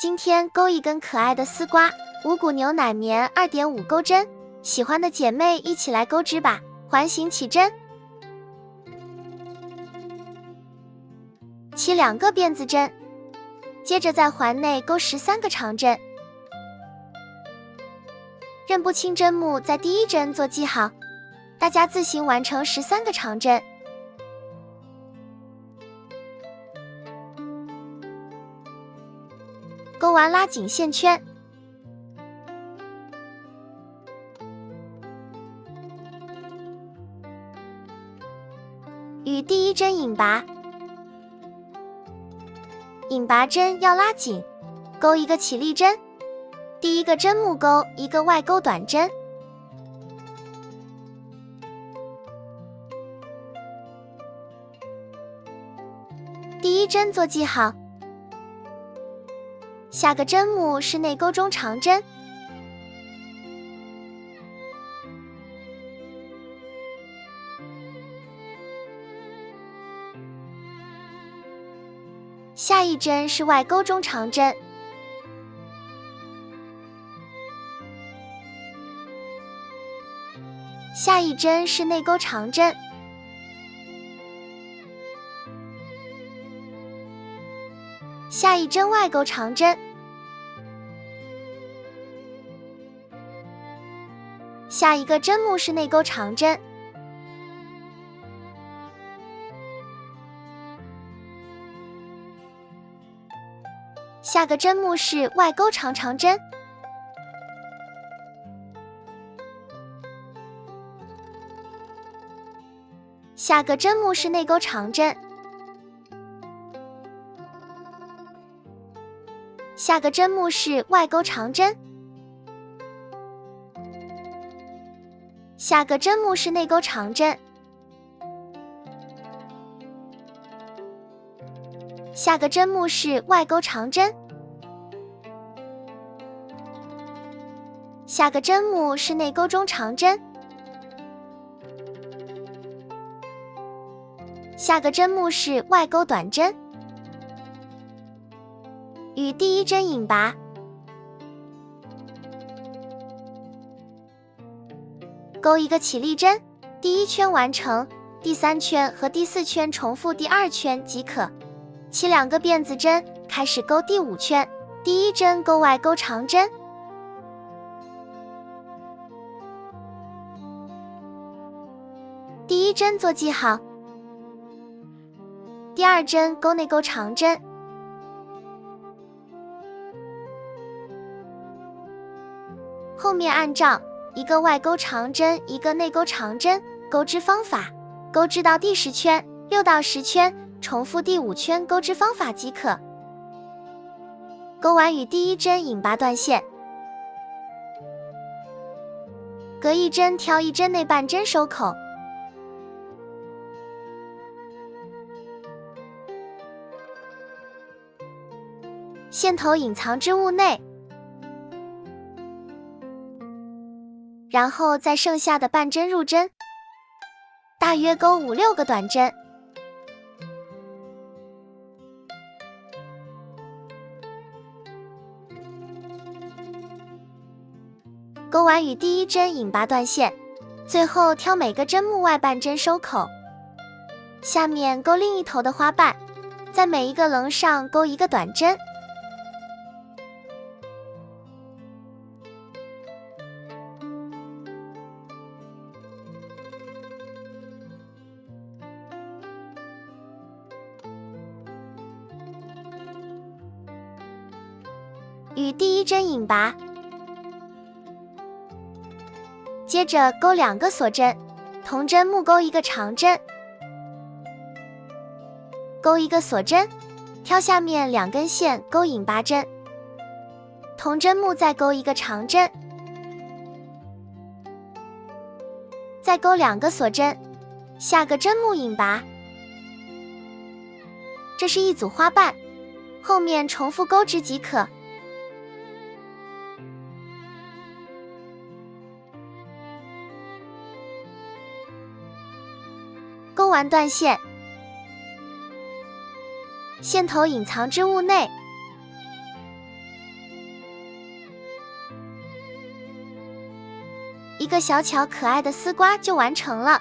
今天钩一根可爱的丝瓜，五谷牛奶棉 2.5 钩针，喜欢的姐妹一起来钩织吧。环形起针，起2个辫子针，接着在环内钩13个长针。认不清针目，在第1针做记号，大家自行完成13个长针。钩完拉紧线圈，与第1针引拔，引拔针要拉紧，钩一个起立针，第1个针目钩一个外钩短针，第1针做记号。下个针目是内钩中长针，下一针是外钩中长针，下一针是内钩长针，下一针外钩长针，下一个针目是内钩长针，下个针目是外钩长针，下个针目是内钩长针，下个针目是外钩长针，下个针目是内钩长针，下个针目是外钩长针，下个针目是内钩中长针，下个针目是外钩短针，与第1针引拔，钩一个起立针，第1圈完成，第3圈和第4圈重复第2圈即可。起2个辫子针，开始钩第5圈，第1针钩外钩长针，第1针做记号，第2针钩内钩长针，后面按照一个外钩长针，一个内钩长针钩织方法，钩织到第10圈，6到10圈，重复第5圈钩织方法即可。钩完与第1针引拔断线，隔1针挑1针内半针收口，线头隐藏织物内，然后在剩下的半针入针，大约钩5、6个短针。钩完与第1针引拔断线，最后挑每个针目外半针收口。下面钩另一头的花瓣，在每一个棱上钩1个短针。与第1针引拔，接着钩2个锁针，同针目钩1个长针，钩1个锁针，挑下面2根线钩引拔针，同针目再钩1个长针，再钩2个锁针，下个针目引拔。这是一组花瓣，后面重复钩织即可。钩完断线，线头隐藏织物内，一个小巧可爱的丝瓜就完成了。